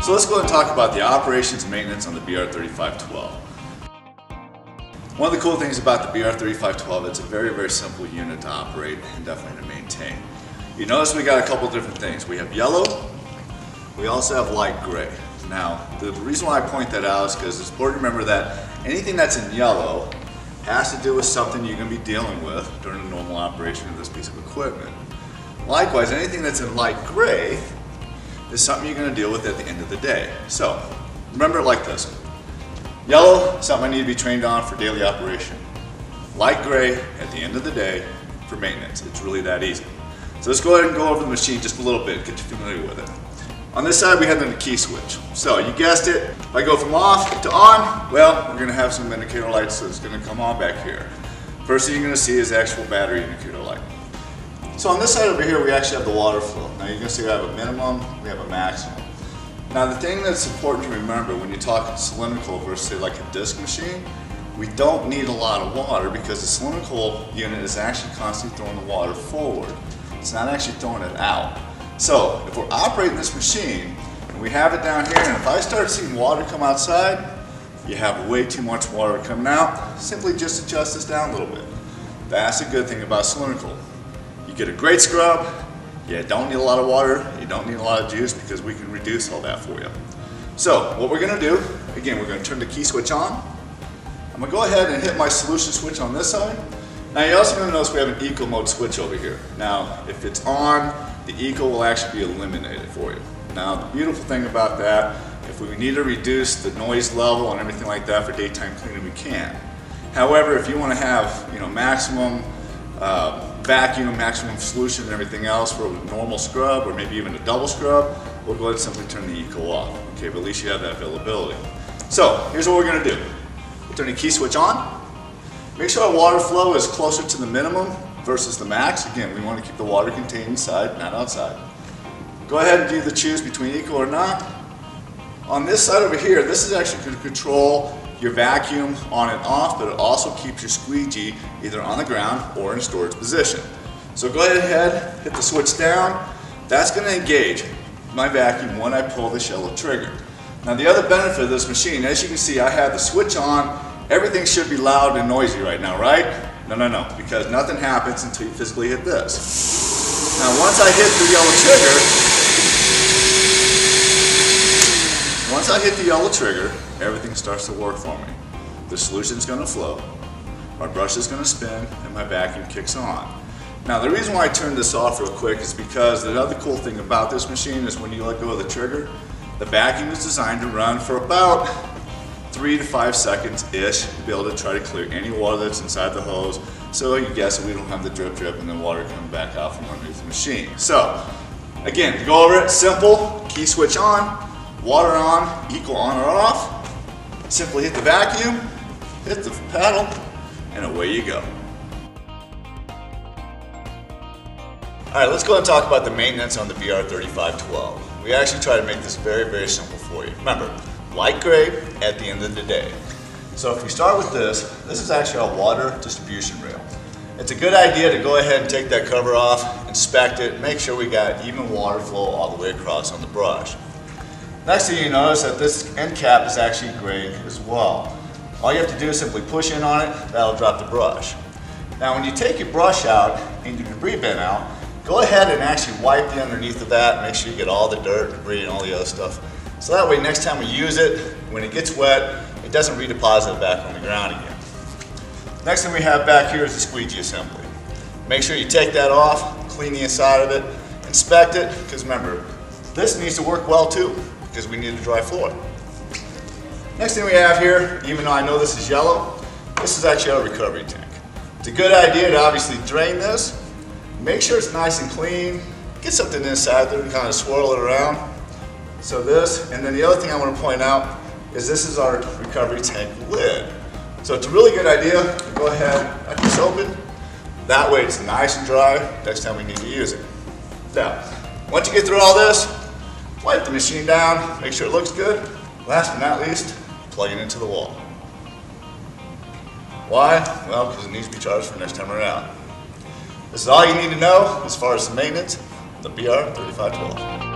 So let's go ahead and talk about the operations and maintenance on the BR3512. One of the cool things about the BR3512, it's a very, very simple unit to operate and definitely to maintain. You notice we got a couple different things. We have yellow, we also have light gray. Now, the reason why I point that out is because it's important to remember that anything that's in yellow has to do with something you're going to be dealing with during the normal operation of this piece of equipment. Likewise, anything that's in light gray is something you're going to deal with at the end of the day. So, remember it like this. Yellow, something I need to be trained on for daily operation. Light gray, at the end of the day, for maintenance. It's really that easy. So let's go ahead and go over the machine just a little bit, get you familiar with it. On this side, we have the key switch. So you guessed it, if I go from off to on, well, we're gonna have some indicator lights that's gonna come on back here. First thing you're gonna see is the actual battery indicator light. So on this side over here, we actually have the water flow. Now you're gonna see we have a minimum, we have a maximum. Now the thing that's important to remember when you talk cylindrical versus say like a disc machine, we don't need a lot of water because the cylindrical unit is actually constantly throwing the water forward. It's not actually throwing it out. So if we're operating this machine and we have it down here, and if I start seeing water come outside, you have way too much water coming out, simply just adjust this down a little bit. That's a good thing about cylindrical. You get a great scrub, you don't need a lot of water, you don't need a lot of juice because we can reduce all that for you. So what we're gonna do, again, we're gonna turn the key switch on. I'm gonna go ahead and hit my solution switch on this side. Now you're also going to notice we have an eco mode switch over here. Now if it's on, the eco will actually be eliminated for you. Now the beautiful thing about that, if we need to reduce the noise level and everything like that for daytime cleaning, we can. However, if you want to have maximum vacuum, maximum solution and everything else for a normal scrub or maybe even a double scrub, we'll go ahead and simply turn the eco off. Okay, but at least you have that availability. So here's what we're going to do. We'll turn the key switch on. Make sure our water flow is closer to the minimum versus the max. Again, we want to keep the water contained inside, not outside. Go ahead and do the choose between eco or not. On this side over here, this is actually going to control your vacuum on and off, but it also keeps your squeegee either on the ground or in storage position. So go ahead, hit the switch down. That's going to engage my vacuum when I pull this yellow trigger. Now the other benefit of this machine, as you can see, I have the switch on. Everything should be loud and noisy right now, right? No, because nothing happens until you physically hit this. Now once I hit the yellow trigger, everything starts to work for me. The solution's gonna flow, my brush is gonna spin, and my vacuum kicks on. Now the reason why I turned this off real quick is because the other cool thing about this machine is when you let go of the trigger, the vacuum is designed to run for about 3 to 5 seconds-ish to be able to try to clear any water that's inside the hose. So you guess we don't have the drip and then water coming back out from underneath the machine. So again, to go over it, simple, key switch on, water on, eco on or off. Simply hit the vacuum, hit the paddle, and away you go. Alright, let's go ahead and talk about the maintenance on the BR3512. We actually try to make this very, very simple for you. Remember, light gray at the end of the day. So if we start with this is actually our water distribution rail. It's a good idea to go ahead and take that cover off, inspect it, make sure we got even water flow all the way across on the brush. Next thing you notice that this end cap is actually gray as well. All you have to do is simply push in on it, that'll drop the brush. Now when you take your brush out and your debris bin out, go ahead and actually wipe the underneath of that, make sure you get all the dirt, debris, and all the other stuff. So that way next time we use it, when it gets wet, it doesn't redeposit back on the ground again. Next thing we have back here is the squeegee assembly. Make sure you take that off, clean the inside of it, inspect it, because remember, this needs to work well too, because we need a dry floor. Next thing we have here, even though I know this is yellow, this is actually our recovery tank. It's a good idea to obviously drain this, make sure it's nice and clean, get something inside there and kind of swirl it around. So this, and then the other thing I want to point out is this is our recovery tank lid. So it's a really good idea to go ahead, cut this open. That way it's nice and dry next time we need to use it. Now, once you get through all this, wipe the machine down, make sure it looks good. Last but not least, plug it into the wall. Why? Well, because it needs to be charged for next time around. This is all you need to know as far as the maintenance of the BR3512.